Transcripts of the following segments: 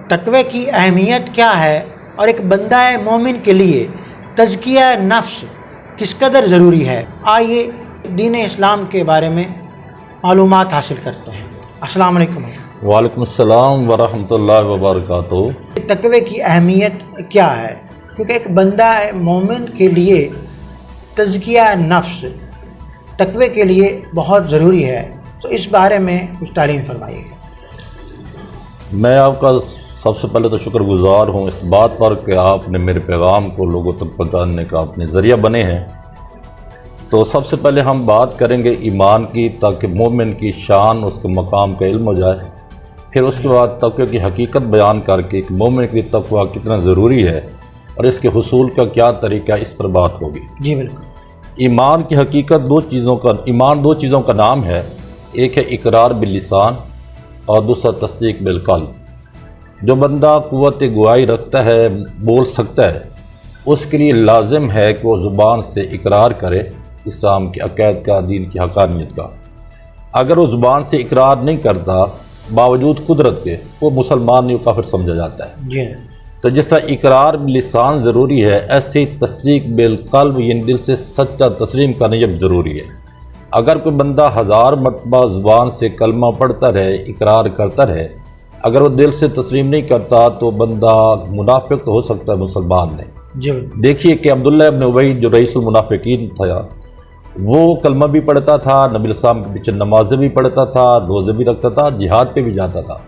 تقوی کی اہمیت کیا ہے اور ایک بندہ مومن کے لیے تزکیہ نفس کس قدر ضروری ہے، آئیے دین اسلام کے بارے میں معلومات حاصل کرتے ہیں۔ السلام علیکم۔ وعلیکم السلام ورحمۃ اللہ وبرکاتہ۔ تقوی کی اہمیت کیا ہے، کیونکہ ایک بندہ مومن کے لیے تزکیہ نفس تقوی کے لیے بہت ضروری ہے، تو اس بارے میں کچھ تعلیم فرمائیے۔ میں آپ کا سب سے پہلے تو شکر گزار ہوں اس بات پر کہ آپ نے میرے پیغام کو لوگوں تک پہنچانے کا اپنے ذریعہ بنے ہیں۔ تو سب سے پہلے ہم بات کریں گے ایمان کی، تاکہ مومن کی شان، اس کے مقام کا علم ہو جائے۔ پھر اس کے بعد تقوی کی حقیقت بیان کر کے ایک مومن کے لیے تقوی کتنا ضروری ہے اور اس کے حصول کا کیا طریقہ ہے، اس پر بات ہوگی۔ جی بالکل۔ ایمان کی حقیقت ایمان دو چیزوں کا نام ہے، ایک ہے اقرار باللسان اور دوسرا تصدیق بالقلب۔ جو بندہ قوت گواہی رکھتا ہے، بول سکتا ہے، اس کے لیے لازم ہے کہ وہ زبان سے اقرار کرے اسلام کے عقائد کا، دین کی حقانیت کا۔ اگر وہ زبان سے اقرار نہیں کرتا باوجود قدرت کے، وہ مسلمان نہیں، وہ کافر سمجھا جاتا ہے۔ جی۔ تو جس طرح اقرار باللسان ضروری ہے، ایسے ہی تصدیق بالقلب یعنی دل سے سچا تسلیم کرنا یہ ضروری ہے۔ اگر کوئی بندہ 1000 مرتبہ زبان سے کلمہ پڑھتا رہے، اقرار کرتا رہے، اگر وہ دل سے تسلیم نہیں کرتا تو بندہ منافق تو ہو سکتا ہے، مسلمان نہیں۔ جی۔ دیکھیے کہ عبداللہ ابن ابی جو رئیس المنافقین تھا، وہ کلمہ بھی پڑھتا تھا، نبی السلام کے پیچھے نمازیں بھی پڑھتا تھا، روزے بھی رکھتا تھا، جہاد پہ بھی جاتا تھا،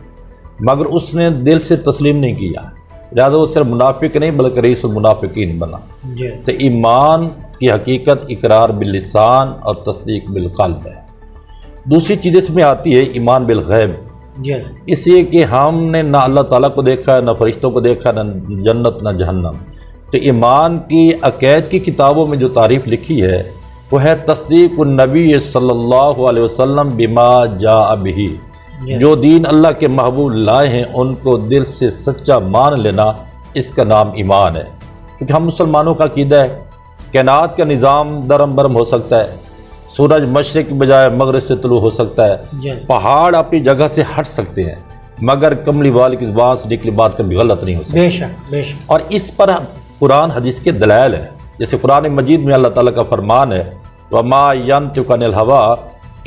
مگر اس نے دل سے تسلیم نہیں کیا، لہٰذا وہ صرف منافق نہیں بلکہ رئیس المنافقین بنا۔ جی۔ تو ایمان کی حقیقت اقرار باللسان اور تصدیق بالقلب ہے۔ دوسری چیز اس میں آتی ہے ایمان بالغیب، جی۔ اس لیے کہ ہم نے نہ اللہ تعالیٰ کو دیکھا ہے، نہ فرشتوں کو دیکھا، نہ جنت نہ جہنم۔ تو ایمان کی عقائد کی کتابوں میں جو تعریف لکھی ہے وہ ہے تصدیق النبی صلی اللہ علیہ وسلم بما جاء بہ، جو دین اللہ کے محبوب لائے ہیں ان کو دل سے سچا مان لینا، اس کا نام ایمان ہے۔ کیونکہ ہم مسلمانوں کا عقیدہ ہے کائنات کا نظام درم برم ہو سکتا ہے، سورج مشرق کی بجائے مغرب سے طلوع ہو سکتا ہے، پہاڑ اپنی جگہ سے ہٹ سکتے ہیں، مگر کملی والے کی زبان سے نکلی بات کبھی غلط نہیں ہو سکتی۔ بے شک بے شک۔ اور اور اس پر قرآن حدیث کے دلائل ہیں، جیسے قرآن مجید میں اللہ تعالیٰ کا فرمان ہے وَمَا يَنْطِقُ عَنِ الْهَوَىٰ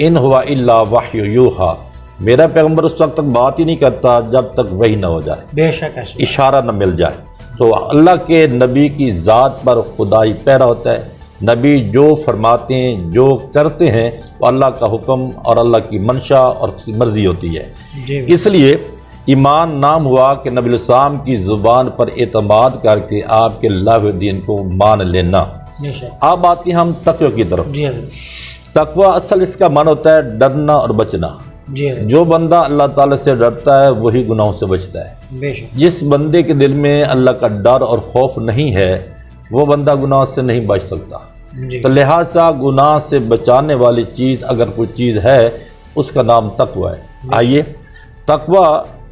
إِنْ هُوَ إِلَّا وَحْيٌ يُوحَىٰ، میرا پیغمبر اس وقت تک بات ہی نہیں کرتا جب تک وحی نہ ہو جائے، بے شک ایسا اشارہ نہ مل جائے۔ تو اللہ کے نبی کی ذات پر خدائی پیرا ہوتا ہے، نبی جو فرماتے ہیں، جو کرتے ہیں، وہ اللہ کا حکم اور اللہ کی منشا اور مرضی ہوتی ہے۔ جی۔ اس لیے ایمان نام ہوا کہ نبی الاسلام کی زبان پر اعتماد کر کے آپ کے اللہ دین کو مان لینا۔ بے شک۔ اب آتے ہیں ہم تقوی کی طرف۔ جی حضرت۔ تقوی اصل اس کا معنی ہوتا ہے ڈرنا اور بچنا۔ جی حضرت۔ جو بندہ اللہ تعالیٰ سے ڈرتا ہے وہی گناہوں سے بچتا ہے۔ بے شک۔ جس بندے کے دل میں اللہ کا ڈر اور خوف نہیں ہے وہ بندہ گناہ سے نہیں بچ سکتا۔ جی۔ تو لہٰذا گناہ سے بچانے والی چیز اگر کوئی چیز ہے اس کا نام تقوی ہے۔ آئیے تقوی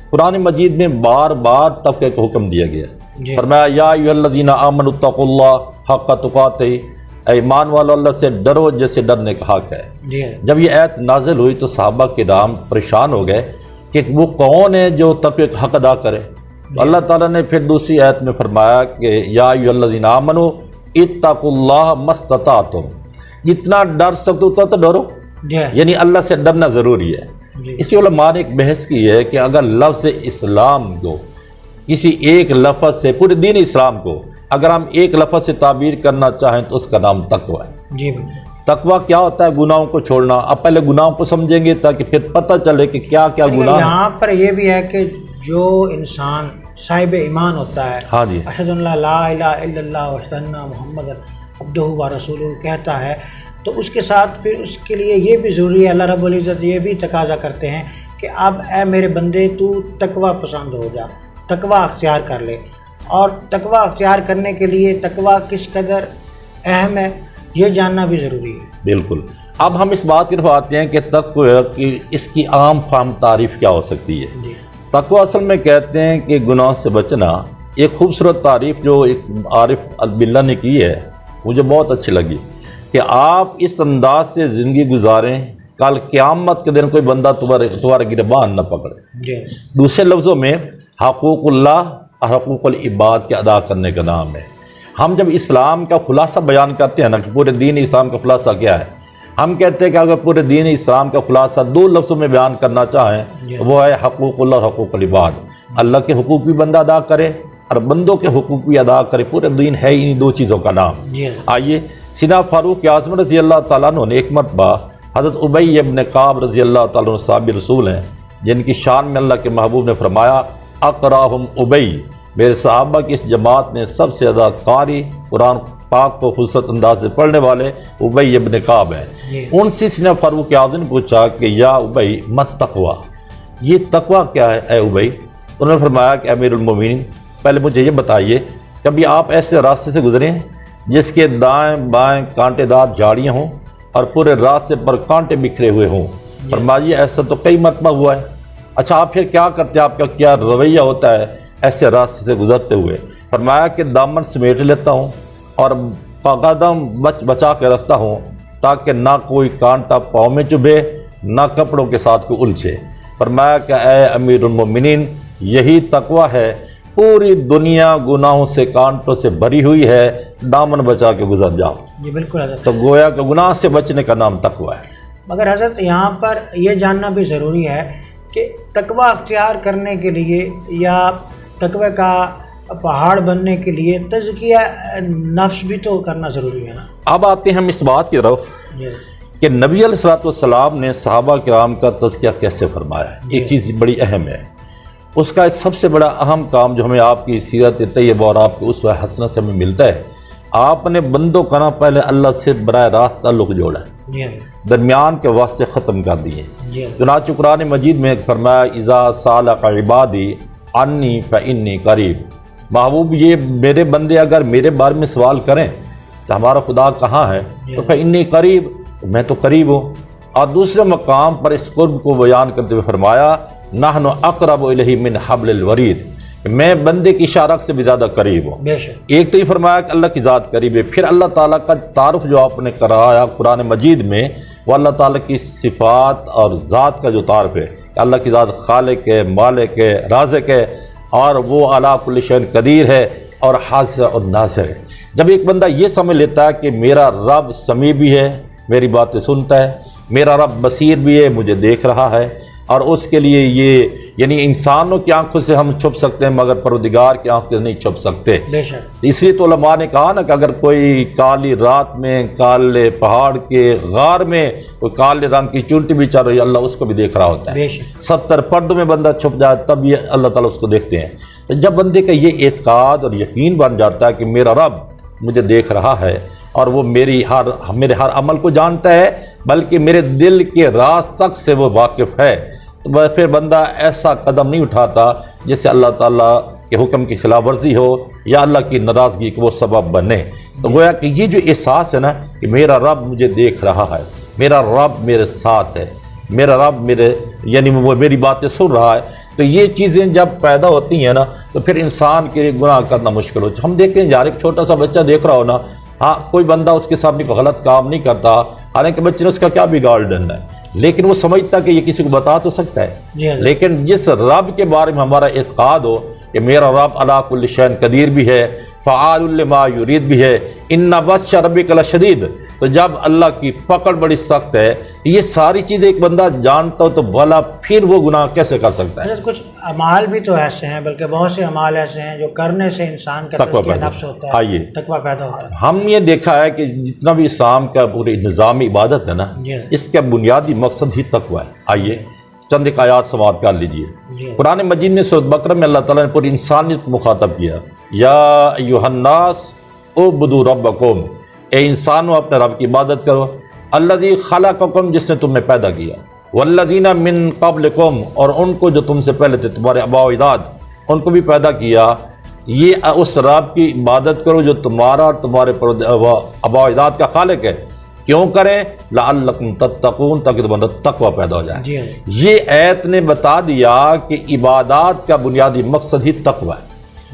قرآن مجید میں بار بار تقوی کا حکم دیا گیا۔ جی۔ فرمایا یا ایھا الذین آمنوا اتقوا اللہ حق تقاتہ، اے ایمان والو اللہ سے ڈرو جیسے ڈرنے کا حق ہے۔ جی حضرت۔ جب یہ آیت نازل ہوئی تو صحابہ کرام پریشان ہو گئے کہ وہ کون ہے جو تقوی کا حق ادا کرے۔ اللہ تعالیٰ نے پھر دوسری آیت میں فرمایا کہ یا ایھا الذین آمنوا اتقوا اللہ ما استطعتم، جتنا ڈر سکتے اتنا تو ڈرو، جی۔ یعنی اللہ سے ڈرنا ضروری ہے۔ جی۔ اسی علماء نے ایک بحث کی ہے کہ اگر لفظ اسلام کو کسی ایک لفظ سے، پورے دین اسلام کو اگر ہم ایک لفظ سے تعبیر کرنا چاہیں تو اس کا نام تقوی ہے۔ جی۔ تقوی کیا ہوتا ہے؟ گناہوں کو چھوڑنا۔ اب پہلے گناہوں کو سمجھیں گے تاکہ پھر پتہ چلے کہ کیا کیا گناہ ہیں۔ یہاں پر یہ بھی ہے کہ جو انسان صاحب ایمان ہوتا ہے، ہاں جی، اشہد ان لا الہ الا اللہ واشہد ان محمد عبدہ ورسولہ کہتا ہے، تو اس کے ساتھ پھر اس کے لیے یہ بھی ضروری ہے، اللہ رب العزت یہ بھی تقاضا کرتے ہیں کہ اب اے میرے بندے تو تقوی پسند ہو جا، تقوی اختیار کر لے۔ اور تقوی اختیار کرنے کے لیے تقوی کس قدر اہم ہے یہ جاننا بھی ضروری ہے۔ بالکل۔ اب ہم اس بات کی طرف آتے ہیں کہ تقوی کی اس کی عام فہم تعریف کیا ہو سکتی ہے۔ جی۔ تقوی اصل میں کہتے ہیں کہ گناہ سے بچنا۔ ایک خوبصورت تعریف جو ایک عارف باللہ نے کی ہے مجھے بہت اچھی لگی کہ آپ اس انداز سے زندگی گزاریں کل قیامت کے دن کوئی بندہ تمہارا گربان نہ پکڑے۔ جی۔ دوسرے لفظوں میں حقوق اللہ اور حقوق العباد کے ادا کرنے کا نام ہے۔ ہم جب اسلام کا خلاصہ بیان کرتے ہیں نا کہ پورے دین اسلام کا خلاصہ کیا ہے، ہم کہتے ہیں کہ اگر پورے دین اسلام کا خلاصہ 2 لفظوں میں بیان کرنا چاہیں تو وہ ہے حقوق اللہ اور حقوق العباد۔ اللہ کے حقوق بھی بندہ ادا کرے اور بندوں کے حقوق بھی ادا کرے، پورے دین ہے انہی 2 چیزوں کا نام۔ آئیے سیدنا فاروق اعظم رضی اللہ تعالیٰ عنہ نے ایک مرتبہ حضرت ابی ابن کعب رضی اللہ تعالیٰ عنہ صحابی رسول ہیں جن کی شان میں اللہ کے محبوب نے فرمایا اقراہم ابی، میرے صحابہ کی اس جماعت میں سب سے زیادہ قاری قرآن پاک کو خوبصورت انداز سے پڑھنے والے ابی ابن کعب ہیں۔ ان سے سیدنا فاروق اعظم نے پوچھا کہ یا ابی مت تقوی، یہ تقوی کیا ہے اے ابی؟ انہوں نے فرمایا کہ امیر المومنین پہلے مجھے یہ بتائیے کبھی آپ ایسے راستے سے گزرے ہیں جس کے دائیں بائیں کانٹے دار جھاڑیاں ہوں اور پورے راستے پر کانٹے بکھرے ہوئے ہوں؟ فرمایا ایسا تو کئی مرتبہ ہوا ہے۔ اچھا آپ پھر کیا کرتے ہیں، آپ کا کیا رویہ ہوتا ہے ایسے راستے سے گزرتے ہوئے؟ فرمایا کہ دامن سمیٹ لیتا ہوں اور قدم بچا کے رکھتا ہوں تاکہ نہ کوئی کانٹا پاؤں میں چبھے نہ کپڑوں کے ساتھ کوئی الجھے۔ فرمایا کہ اے امیر المومنین یہی تقوی ہے، پوری دنیا گناہوں سے کانٹوں سے بھری ہوئی ہے، دامن بچا کے گزر جاؤ۔ جی بالکل حضرت، تو گویا کہ گناہ سے بچنے کا نام تقوی ہے۔ مگر حضرت یہاں پر یہ جاننا بھی ضروری ہے کہ تقوی اختیار کرنے کے لیے یا تقوی کا پہاڑ بننے کے لیے تزکیہ نفس بھی تو کرنا ضروری ہے نا۔ اب آتے ہیں ہم اس بات کی طرف کہ نبی علیہ الصلوۃ نے صحابہ کرام کا تزکیہ کیسے فرمایا ہے۔ ایک چیز بڑی اہم ہے، اس کا سب سے بڑا اہم کام جو ہمیں آپ کی سیرت طیبہ اور آپ کی اسوہ حسنہ سے ہمیں ملتا ہے، آپ نے بندوں کا نا پہلے اللہ سے براہ راست تعلق جوڑا ہے، درمیان کے واسطے ختم کر دیے۔ چنانچہ قرآن مجید میں فرمایا اذا سالک عبادی انی فانی قریب، محبوب یہ میرے بندے اگر میرے بارے میں سوال کریں تو ہمارا خدا کہاں ہے، تو فانی قریب، میں تو قریب ہوں۔ اور دوسرے مقام پر اس قرب کو بیان کرتے ہوئے فرمایا نحن اقرب الیہ من حبل الورید، میں بندے کی شارک سے بھی زیادہ قریب ہوں۔ ایک تو یہ فرمایا کہ اللہ کی ذات قریب ہے، پھر اللہ تعالیٰ کا تعارف جو آپ نے کرایا قرآن مجید میں وہ اللہ تعالیٰ کی صفات اور ذات کا جو تعارف ہے کہ اللہ کی ذات خالق ہے، مالک ہے، رازق ہے اور وہ علی کل شیء قدیر ہے اور حاضر اور ناظر ہے۔ جب ایک بندہ یہ سمجھ لیتا ہے کہ میرا رب سمیع بھی ہے، میری باتیں سنتا ہے، میرا رب بصیر بھی ہے، مجھے دیکھ رہا ہے، اور اس کے لیے یہ یعنی انسانوں کی آنکھوں سے ہم چھپ سکتے ہیں مگر پروردگار کی آنکھ سے نہیں چھپ سکتے۔ اس لیے تو علماء نے کہا نا کہ اگر کوئی کالی رات میں کالے پہاڑ کے غار میں کوئی کالے رنگ کی چونٹی بھی چل رہی ہے، اللہ اس کو بھی دیکھ رہا ہوتا ہے۔ 70 پردوں میں بندہ چھپ جائے تب یہ اللہ تعالیٰ اس کو دیکھتے ہیں۔ تو جب بندے کا یہ اعتقاد اور یقین بن جاتا ہے کہ میرا رب مجھے دیکھ رہا ہے اور وہ میرے ہر عمل کو جانتا ہے بلکہ میرے دل کے راز تک سے وہ واقف ہے، تو پھر بندہ ایسا قدم نہیں اٹھاتا جس سے اللہ تعالیٰ کے حکم کی خلاف ورزی ہو یا اللہ کی ناراضگی کے وہ سبب بنے۔ تو گویا کہ یہ جو احساس ہے نا کہ میرا رب مجھے دیکھ رہا ہے، میرا رب میرے ساتھ ہے، میرا رب یعنی وہ میری باتیں سن رہا ہے، تو یہ چیزیں جب پیدا ہوتی ہیں نا تو پھر انسان کے لیے گناہ کرنا مشکل ہوتا ہے۔ ہم دیکھتے ہیں یار ایک چھوٹا سا بچہ دیکھ رہا ہو نا، ہاں کوئی بندہ اس کے سامنے کوئی غلط کام نہیں کرتا، حالانکہ بچے نے اس کا کیا بگاڑ ڈالنا ہے، لیکن وہ سمجھتا کہ یہ کسی کو بتا تو سکتا ہے۔ لیکن جس رب کے بارے میں ہمارا اعتقاد ہو کہ میرا رب علی کل شیء قدیر بھی ہے، فعال لما یرید بھی ہے، ان بطش ربک لشدید، تو جب اللہ کی پکڑ بڑی سخت ہے، یہ ساری چیزیں ایک بندہ جانتا ہو تو بھلا پھر وہ گناہ کیسے کر سکتا ہے؟ کچھ اعمال بھی تو ایسے ہیں، بلکہ بہت سے اعمال ایسے ہیں جو کرنے سے انسان کا تقویٰ نفس ہوتا ہے، آئیے تقویٰ پیدا ہوتا ہے۔ ہم یہ دیکھا ہے کہ جتنا بھی اسلام کا پوری نظام عبادت ہے نا، اس کا بنیادی مقصد ہی تقویٰ ہے۔ آئیے چند ایک آیات سماعت کر لیجئے۔ قرآن مجید میں سورۃ بقرہ میں اللہ تعالیٰ نے پوری انسانیت کو مخاطب کیا، یا ایھا الناس اعبدوا ربکم، اے انسانوں اپنے رب کی عبادت کرو، الذی خلقکم، جس نے تمہیں پیدا کیا، والذین من قبلکم، اور ان کو جو تم سے پہلے تھے، تمہارے آباء و اجداد، ان کو بھی پیدا کیا۔ یہ اس رب کی عبادت کرو جو تمہارا اور تمہارے آباء و اجداد کا خالق ہے۔ کیوں کریں؟ لعلکم تتقون، تاکہ تمہارا تقویٰ پیدا ہو جائے۔ یہ آیت نے بتا دیا کہ عبادات کا بنیادی مقصد ہی تقویٰ ہے۔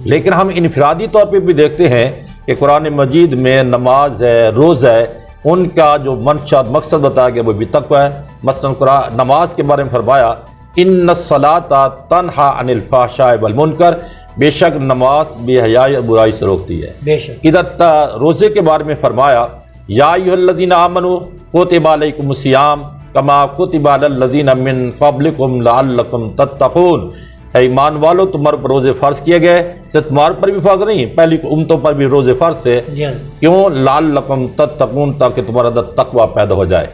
لیکن ہم انفرادی طور پہ بھی دیکھتے ہیں کہ قرآن مجید میں نماز ہے، روزہ ہے، ان کا جو منشا مقصد بتایا گیا وہ بھی تقویٰ ہے۔ مثلا نماز کے بارے میں فرمایا ان الصلاۃ تنہا عن الفحشاء والمنکر، بے شک نماز بے حیائی اور برائی سے روکتی ہے۔ بے شک ادھر روزے کے بارے میں فرمایا یا ایھا الذین آمنوا کتب علیکم الصیام کما کتب علی الذین من قبلکم لعلکم تتقون، اے ایمان والو تمہارے پر روزے فرض کیے گئے، صرف تمہارے پر بھی فرض نہیں، پہلی امتوں پر بھی روزے فرض تھے، کیوں؟ لعلکم تتقون، تاکہ تمہارا اندر تقوی پیدا ہو جائے۔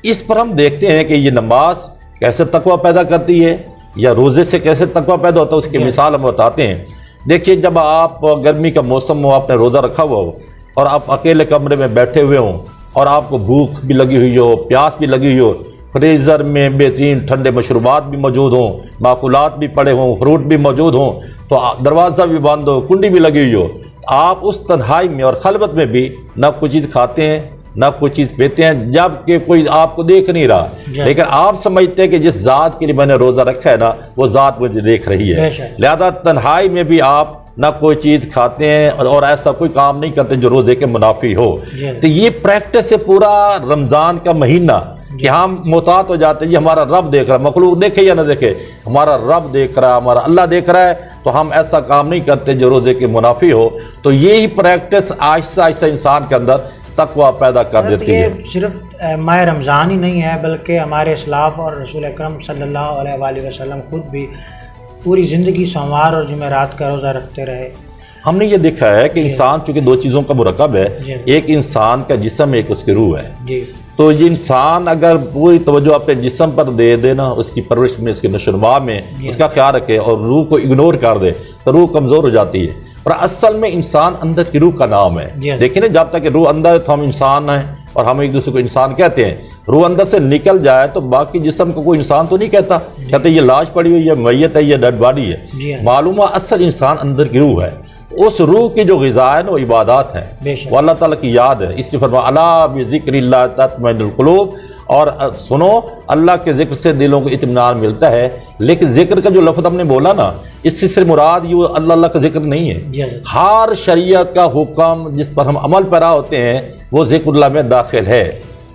اس پر ہم دیکھتے ہیں کہ یہ نماز کیسے تقوی پیدا کرتی ہے یا روزے سے کیسے تقوی پیدا ہوتا ہے، اس کی مثال ہم بتاتے ہیں۔ دیکھیے جب آپ گرمی کا موسم ہو، آپ نے روزہ رکھا ہوا ہو اور آپ اکیلے کمرے میں بیٹھے ہوئے ہوں اور آپ کو بھوک بھی لگی ہوئی ہو، پیاس بھی لگی ہوئی ہو، فریزر میں بہترین ٹھنڈے مشروبات بھی موجود ہوں، ماکولات بھی پڑے ہوں، فروٹ بھی موجود ہوں، تو دروازہ بھی بند ہو، کنڈی بھی لگی ہوئی ہو، آپ اس تنہائی میں اور خلوت میں بھی نہ کوئی چیز کھاتے ہیں نہ کوئی چیز پیتے ہیں، جب کہ کوئی آپ کو دیکھ نہیں رہا، لیکن آپ سمجھتے ہیں کہ جس ذات کے لیے میں نے روزہ رکھا ہے نا وہ ذات مجھے دیکھ رہی ہے، لہذا تنہائی میں بھی آپ نہ کوئی چیز کھاتے ہیں اور ایسا کوئی کام نہیں کرتے جو روزے کے منافی ہو۔ تو یہ پریکٹس ہے پورا رمضان کا مہینہ کہ ہم محتاط ہو جاتے ہیں، یہ ہمارا رب دیکھ رہا ہے، مخلوق دیکھے یا نہ دیکھے، ہمارا رب دیکھ رہا ہے، ہمارا اللہ دیکھ رہا ہے، تو ہم ایسا کام نہیں کرتے جو روزے کے منافی ہو۔ تو یہی پریکٹس آہستہ آہستہ انسان کے اندر تقوی پیدا کر دیتی ہے۔ یہ صرف ماہ رمضان ہی نہیں ہے بلکہ ہمارے اسلاف اور رسول اکرم صلی اللہ علیہ وآلہ وسلم خود بھی پوری زندگی سوموار اور جمعرات کا روزہ رکھتے رہے۔ ہم نے یہ دیکھا ہے کہ انسان چونکہ دو چیزوں کا مرکب ہے، ایک انسان کا جسم، ایک اس کی روح ہے، تو یہ انسان اگر پوری توجہ اپنے جسم پر دے دے نا، اس کی پرورش میں، اس کی نشو و نما میں اس کا خیال رکھے اور روح کو اگنور کر دے تو روح کمزور ہو جاتی ہے۔ اور اصل میں انسان اندر کی روح کا نام ہے، دیکھیں نا جب تک کہ روح اندر ہے تو ہم انسان ہیں اور ہم ایک دوسرے کو انسان کہتے ہیں، روح اندر سے نکل جائے تو باقی جسم کو کوئی انسان تو نہیں کہتا، کہتے یہ لاش پڑی ہوئی ہے، میت ہے، یہ ڈیڈ باڈی ہے۔ معلوم ہے اصل انسان اندر کی روح ہے، اس روح کی جو غذا ہے وہ عبادات ہیں، وہ اللہ تعالیٰ کی یاد ہے۔ اس لیے فرمایا الا بذکر اللہ تطمئن القلوب، اور سنو اللہ کے ذکر سے دلوں کو اطمینان ملتا ہے۔ لیکن ذکر کا جو لفظ ہم نے بولا نا، اس سے صرف مراد یہ اللہ کا ذکر نہیں ہے، ہر شریعت کا حکم جس پر ہم عمل پیرا ہوتے ہیں وہ ذکر اللہ میں داخل ہے،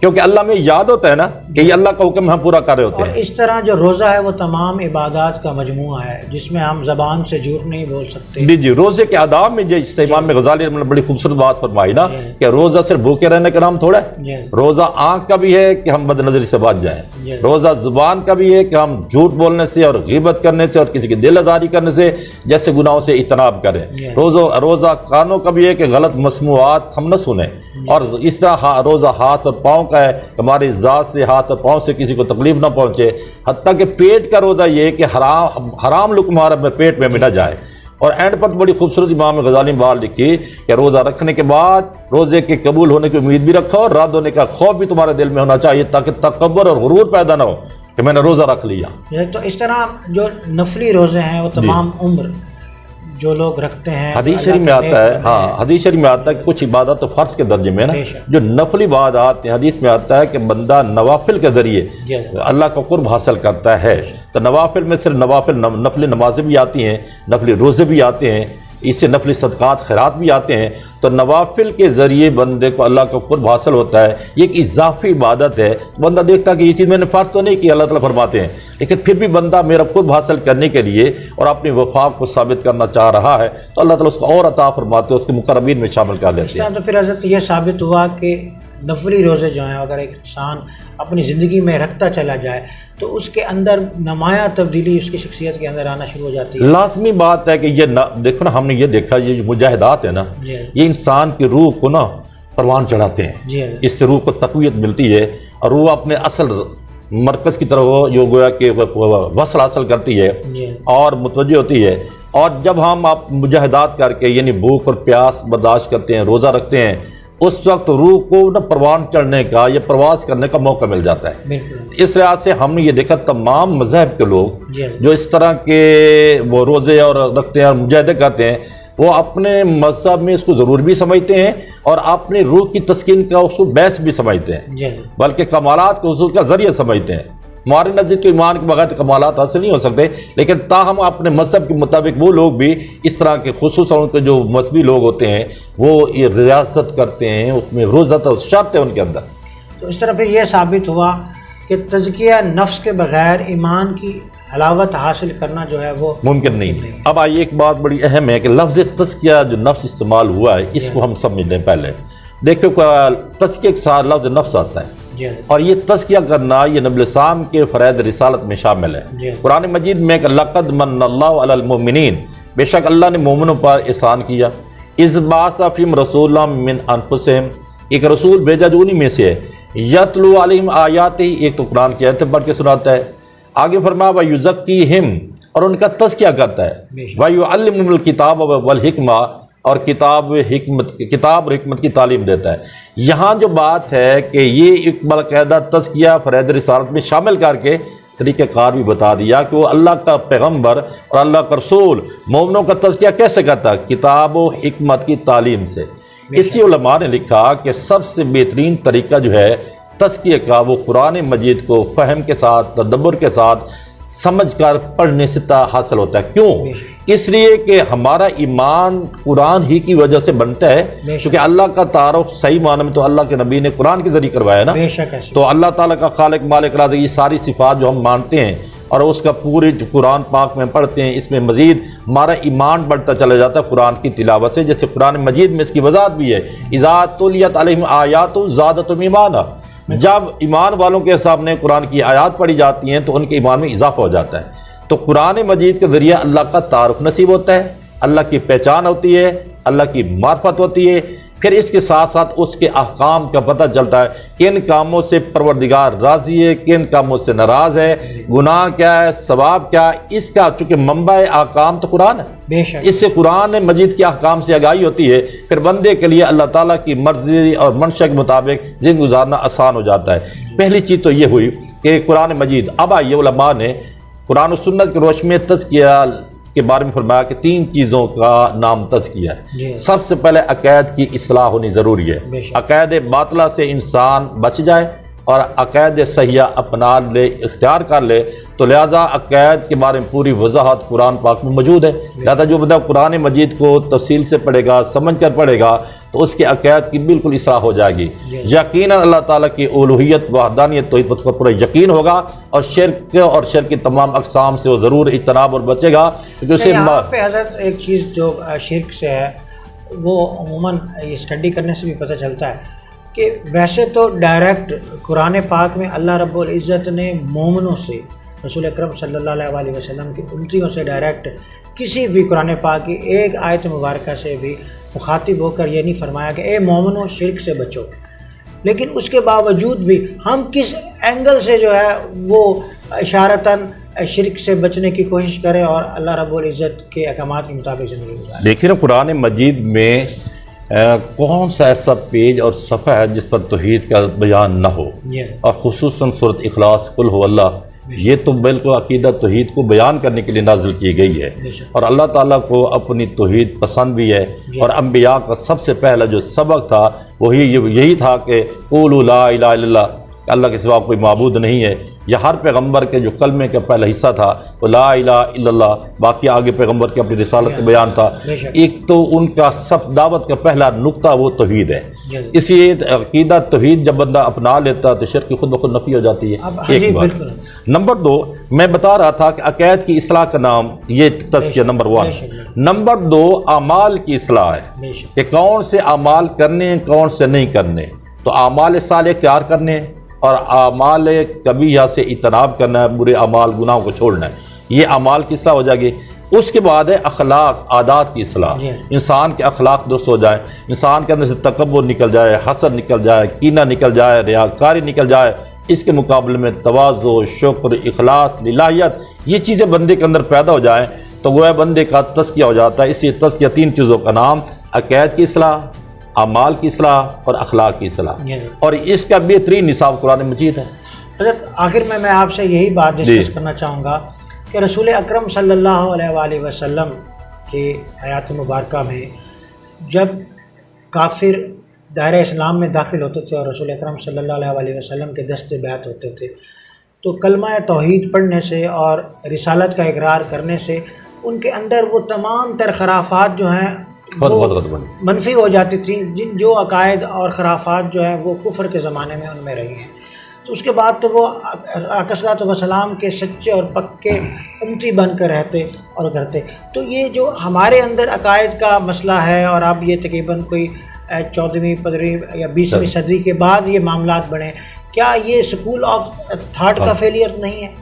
کیونکہ اللہ میں یاد ہوتا ہے نا کہ یہ اللہ کا حکم ہم پورا کر رہے ہوتے ہیں۔ اور اس طرح جو روزہ ہے وہ تمام عبادات کا مجموعہ ہے جس میں ہم زبان سے جھوٹ نہیں بول سکتے۔ جی روزے کے آداب میں جس امام غزالی نے بڑی خوبصورت بات فرمائی نا کہ روزہ صرف بھوکے رہنے کا نام تھوڑا ہے، روزہ آنکھ کا بھی ہے کہ ہم بد نظری سے بچ جائیں، روزہ زبان کا بھی ہے کہ ہم جھوٹ بولنے سے اور غیبت کرنے سے اور کسی کی دل آزاری کرنے سے جیسے گناہوں سے اجتناب کریں، روزہ کانوں کا بھی ہے کہ غلط مسموعات ہم نہ سنیں، اور اس طرح روزہ ہاتھ اور پاؤں کا ہے کہ ہماری ذات سے، ہاتھ اور پاؤں سے کسی کو تکلیف نہ پہنچے، حتیٰ کہ پیٹ کا روزہ یہ ہے کہ حرام لقمہ ہمارے پیٹ میں نہ جائے۔ اور اینڈ پر بڑی خوبصورت امام غزالی نے بات لکھی کہ روزہ رکھنے کے بعد روزے کے قبول ہونے کی امید بھی رکھو اور رد ہونے کا خوف بھی تمہارے دل میں ہونا چاہیے، تاکہ تکبر اور غرور پیدا نہ ہو کہ میں نے روزہ رکھ لیا۔ تو اس طرح جو نفلی روزے ہیں وہ تمام عمر جو لوگ رکھتے ہیں، حدیث شریف میں آتا ہے، ہاں حدیث شریف میں آتا ہے کہ کچھ عبادت تو فرض کے درجے میں نا، جو نفلی عبادات ہیں حدیث میں آتا ہے کہ بندہ نوافل کے ذریعے اللہ کا قرب حاصل کرتا ہے۔ تو نوافل میں صرف نفلی نمازیں بھی آتی ہیں، نفلی روزے بھی آتے ہیں، اس سے نفلی صدقات خیرات بھی آتے ہیں، تو نوافل کے ذریعے بندے کو اللہ کا قرب حاصل ہوتا ہے۔ یہ ایک اضافی عبادت ہے، بندہ دیکھتا ہے کہ یہ چیز میں نے فرض تو نہیں کی، اللہ تعالیٰ فرماتے ہیں، لیکن پھر بھی بندہ میرا قرب حاصل کرنے کے لیے اور اپنی وفا کو ثابت کرنا چاہ رہا ہے تو اللہ تعالیٰ اس کو اور عطا فرماتے ہیں، اس کے مقربین میں شامل کر لیتے ہیں۔ تو پھر حضرت یہ ثابت ہوا کہ نفلی روزے جو ہیں اگر ایک انسان اپنی زندگی میں رکھتا چلا جائے تو اس کے اندر نمایاں تبدیلی اس کی شخصیت کے اندر آنا شروع ہو جاتی ہے۔ لازمی بات ہے کہ یہ دیکھو نا، ہم نے یہ دیکھا یہ جو مجاہدات ہیں نا، یہ انسان کی روح کو نا پروان چڑھاتے ہیں، اس سے روح کو تقویت ملتی ہے اور روح اپنے اصل مرکز کی طرف جو گویا کہ وصل حاصل کرتی ہے اور متوجہ ہوتی ہے۔ اور جب ہم آپ مجاہدات کر کے یعنی بھوک اور پیاس برداشت کرتے ہیں، روزہ رکھتے ہیں، اس وقت روح کو نہ پروان چڑھنے کا یا پرواز کرنے کا موقع مل جاتا ہے۔ اس لحاظ سے ہم نے یہ دیکھا تمام مذہب کے لوگ جو اس طرح کے وہ روزے اور رکھتے ہیں اور مجاہدے کرتے ہیں، وہ اپنے مذہب میں اس کو ضرور بھی سمجھتے ہیں اور اپنی روح کی تسکین کا اس کو بیس بھی سمجھتے ہیں، بلکہ کمالات کو حصول کا ذریعہ سمجھتے ہیں۔ ہمارے نزدیک تو ایمان کے بغیر کمالات حاصل نہیں ہو سکتے، لیکن تاہم اپنے مذہب کے مطابق وہ لوگ بھی اس طرح کے خصوصاً ان کے جو مذہبی لوگ ہوتے ہیں وہ یہ ریاست کرتے ہیں، اس میں روزہ شرط ہے ان کے اندر۔ تو اس طرح پھر یہ ثابت ہوا کہ تزکیہ نفس کے بغیر ایمان کی حلاوت حاصل کرنا جو ہے وہ ممکن نہیں۔ اب آئیے ایک بات بڑی اہم ہے کہ لفظ تزکیہ جو نفس استعمال ہوا ہے اس کو ہم سمجھ لیں پہلے۔ دیکھو تزکیہ کے ساتھ لفظ نفس آتا ہے، جی اور یہ تزکیہ کرنا یہ نبی الاسلام کے فرائض رسالت میں شامل ہے۔ جی قرآن مجید میں کہ لقد من اللہ علی المؤمنین، بے شک اللہ نے مومنوں پر احسان کیا، اذ بعث فیہم رسولا من انفسہم، ایک رسول بھیجا جو انہی میں سے ہے، یتلو علیہم آیاتہ، ایک تو قرآن کی آیتیں پڑھ کے سناتا ہے، آگے فرمایا وَیُزَکِّیہم، اور ان کا تزکیہ کرتا ہے، وَیُعَلِّمُهُمُ الْکِتَابَ وَالْحِکْمَہ، اور کتاب اور حکمت کی تعلیم دیتا ہے۔ یہاں جو بات ہے کہ یہ ایک باقاعدہ تزکیہ فرائض رسالت میں شامل کر کے طریقہ کار بھی بتا دیا کہ وہ اللہ کا پیغمبر اور اللہ کا رسول مومنوں کا تزکیہ کیسے کرتا ہے، کتاب و حکمت کی تعلیم سے۔ اسی علماء نے لکھا کہ سب سے بہترین طریقہ جو ہے تزکیہ کا وہ قرآن مجید کو فہم کے ساتھ، تدبر کے ساتھ سمجھ کر پڑھنے سے حاصل ہوتا ہے۔ کیوں؟ اس لیے کہ ہمارا ایمان قرآن ہی کی وجہ سے بنتا ہے، کیونکہ اللہ کا تعارف صحیح معنی میں تو اللہ کے نبی نے قرآن کے ذریعے کروایا نا۔ تو اللہ تعالیٰ کا خالق مالک رازق یہ ساری صفات جو ہم مانتے ہیں اور اس کا پورے قرآن پاک میں پڑھتے ہیں، اس میں مزید ہمارا ایمان بڑھتا چلا جاتا ہے قرآن کی تلاوت سے۔ جیسے قرآن مجید میں اس کی وضاحت بھی ہے، اذا تلیت علیہم آیات زادتہم ایمانا، جب ایمان والوں کے سامنے قرآن کی آیات پڑھی جاتی ہیں تو ان کے ایمان میں اضافہ ہو جاتا ہے۔ تو قرآن مجید کے ذریعے اللہ کا تعارف نصیب ہوتا ہے، اللہ کی پہچان ہوتی ہے، اللہ کی معرفت ہوتی ہے، پھر اس کے ساتھ ساتھ اس کے احکام کا پتہ چلتا ہے، کن کاموں سے پروردگار راضی ہے، کن کاموں سے ناراض ہے، گناہ کیا ہے، ثواب کیا ہے۔ اس کا چونکہ منبع احکام تو قرآن ہے، اس سے قرآن مجید کے احکام سے آگاہی ہوتی ہے، پھر بندے کے لیے اللہ تعالیٰ کی مرضی اور منشا کے مطابق زندگی گزارنا آسان ہو جاتا ہے۔ پہلی چیز تو یہ ہوئی کہ قرآن مجید۔ اب آئیے علماء نے قرآن و سنت کی روشنی میں تزکیہ کے بارے میں فرمایا کہ 3 چیزوں کا نام تزکیہ ہے۔ سب سے پہلے عقائد کی اصلاح ہونی ضروری ہے، عقائد باطلہ سے انسان بچ جائے اور عقائد صحیحہ اپنا لے، اختیار کر لے۔ تو لہذا عقائد کے بارے میں پوری وضاحت قرآن پاک میں موجود ہے، لہذا جو بندہ قرآن مجید کو تفصیل سے پڑھے گا، سمجھ کر پڑھے گا تو اس کے عقائد کی بالکل اصلاح ہو جائے گی۔ یقیناً اللہ تعالیٰ کی الوہیت وحدانیت توحید پر پورا یقین ہوگا، اور شرک کی تمام اقسام سے وہ ضرور اجتناب اور بچے گا، کیونکہ اسے یہاں پہ حضرت ایک چیز جو شرک سے ہے وہ عموماً یہ اسٹڈی کرنے سے بھی پتہ چلتا ہے کہ ویسے تو ڈائریکٹ قرآن پاک میں اللہ رب العزت نے مومنوں سے، رسول اکرم صلی اللہ علیہ وسلم کی امتیوں سے ڈائریکٹ کسی بھی قرآن پاک کی ایک آیت مبارکہ سے بھی مخاطب ہو کر یہ نہیں فرمایا کہ اے مومنوں شرک سے بچو، لیکن اس کے باوجود بھی ہم کس اینگل سے جو ہے وہ اشارتاً شرک سے بچنے کی کوشش کریں اور اللہ رب العزت کے احکامات کے مطابق زندگی گزاریں۔ دیکھیں نا قرآن مجید میں کون سا ایسا پیج اور صفحہ ہے جس پر توحید کا بیان نہ ہو، اور خصوصاً سورۃ اخلاص قل هو اللہ، یہ تو بالکل عقیدہ توحید کو بیان کرنے کے لیے نازل کی گئی ہے، اور اللہ تعالیٰ کو اپنی توحید پسند بھی ہے، اور انبیاء کا سب سے پہلا جو سبق تھا وہی یہی تھا کہ قولوا لا الہ الا اللہ، اللہ کے سوا کوئی معبود نہیں ہے۔ یہ ہر پیغمبر کے جو کلمے کا پہلا حصہ تھا وہ لا الہ الا اللہ، باقی آگے پیغمبر کی اپنی رسالت کا بیان تھا۔ ایک تو ان کا سب دعوت کا پہلا نقطہ وہ توحید ہے، اس لیے عقیدہ توحید جب بندہ اپنا لیتا تو شرک کی خود بخود نفی ہو جاتی ہے۔ ایک بات۔ نمبر 2 میں بتا رہا تھا کہ عقائد کی اصلاح کا نام یہ تزکیہ نمبر 1۔ نمبر 2 اعمال کی اصلاح ہے کہ کون سے اعمال کرنے ہیں کون سے نہیں کرنے، تو اعمال صالح اختیار کرنے اور اعمال کبیحہ سے اجتناب کرنا ہے، برے اعمال گناہوں کو چھوڑنا ہے، یہ اعمال کی اصلاح ہو جائے گی۔ اس کے بعد ہے اخلاق عادات کی اصلاح، انسان کے اخلاق درست ہو جائیں، انسان کے اندر سے تکبر نکل جائے، حسد نکل جائے، کینہ نکل جائے، ریاکاری نکل جائے، اس کے مقابلے میں تواضع، شکر، اخلاص، للہیت، یہ چیزیں بندے کے اندر پیدا ہو جائیں تو وہ بندے کا تزکیہ ہو جاتا ہے۔ اس لیے تزکیہ 3 چیزوں کا نام عقائد کی اصلاح، اعمال کی اصلاح اور اخلاق کی اصلاح، اور اس کا بہترین نصاب قرآن مجید ہے۔ حضرت آخر میں آپ سے یہی بات ڈسکس کرنا چاہوں گا کہ رسول اکرم صلی اللہ علیہ وآلہ وسلم کی حیات مبارکہ میں جب کافر دائرہ اسلام میں داخل ہوتے تھے اور رسول اکرم صلی اللہ علیہ وآلہ وسلم کے دست بیعت ہوتے تھے تو کلمہ توحید پڑھنے سے اور رسالت کا اقرار کرنے سے ان کے اندر وہ تمام تر خرافات جو ہیں منفی ہو جاتی تھی، جو عقائد اور خرافات جو ہیں وہ کفر کے زمانے میں ان میں رہی ہیں۔ تو اس کے بعد تو وہ آقا صلی اللہ علیہ وسلم کے سچے اور پکے امتی بن کر رہتے اور کرتے. تو یہ جو ہمارے اندر عقائد کا مسئلہ ہے، اور اب یہ تقریباً کوئی 14ویں 15ویں یا 20ویں صدی کے بعد یہ معاملات بڑھے، کیا یہ اسکول آف تھاٹ کا فیلئر نہیں ہے؟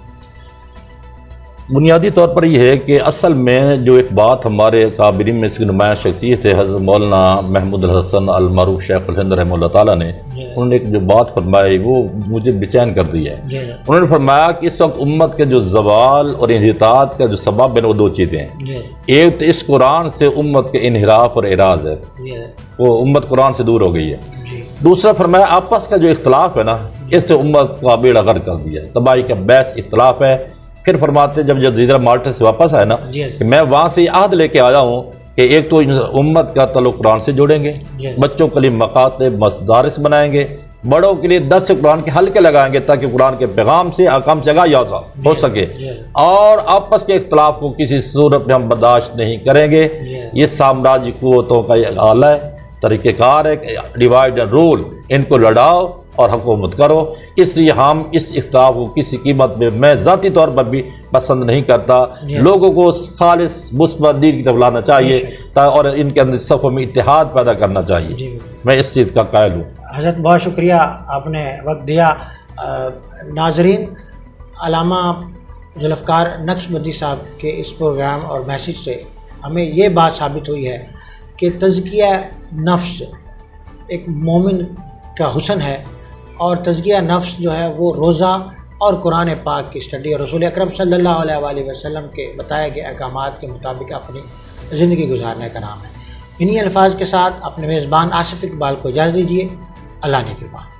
بنیادی طور پر یہ ہے کہ اصل میں جو ایک بات ہمارے کابرین میں اس کی نمایاں شخصیت ہے حضرت مولانا محمود الحسن المعروف شیخ الہند رحمہ اللہ تعالیٰ نے، انہوں نے ایک جو بات فرمائی وہ مجھے بے چین کر دی ہے. انہوں نے فرمایا کہ اس وقت امت کے جو زوال اور انحطاط کا جو سبب ہے وہ دو چیزیں ہیں. ایک تو اس قرآن سے امت کے انحراف اور اعراض ہے، وہ امت قرآن سے دور ہو گئی ہے. دوسرا فرمایا آپس کا جو اختلاف ہے نا، اس سے امت کا بیڑا غرق کر دیا ہے، تباہی کا باعث اختلاف ہے. پھر فرماتے جب جزیرہ مالٹا سے واپس آئے نا کہ میں وہاں سے عہد لے کے آیا ہوں کہ ایک تو امت کا تعلق قرآن سے جوڑیں گے، بچوں کے لیے مکاتب مدارس بنائیں گے، بڑوں کے لیے 10 قرآن کے حلقے لگائیں گے تاکہ قرآن کے پیغام سے احکام سے آگاہی ہو سکے، اور آپس کے اختلاف کو کسی صورت میں ہم برداشت نہیں کریں گے. یہ سامراجی قوتوں کا ایک آلہ ہے، طریقہ کار ہے، ڈیوائڈ اینڈ رول، ان کو لڑاؤ اور حکومت کرو. اس لیے ہم اس اختلاف کو کسی قیمت میں ذاتی طور پر بھی پسند نہیں کرتا. لوگوں کو خالص مثبت دین کی طرف لانا چاہیے اور ان کے اندر صفوں میں اتحاد پیدا کرنا چاہیے. میں اس چیز کا قائل ہوں. حضرت بہت شکریہ، آپ نے وقت دیا. ناظرین، علامہ ذوالفقار نقشبندی صاحب کے اس پروگرام اور میسیج سے ہمیں یہ بات ثابت ہوئی ہے کہ تزکیہ نفس ایک مومن کا حسن ہے، اور تزکیہ نفس جو ہے وہ روزہ اور قرآن پاک کی اسٹڈی اور رسول اکرم صلی اللہ علیہ وآلہ وسلم کے بتائے گئے احکامات کے مطابق اپنی زندگی گزارنے کا نام ہے. انہی الفاظ کے ساتھ اپنے میزبان آصف اقبال کو اجازت دیجیے. اللہ نے کے بعد.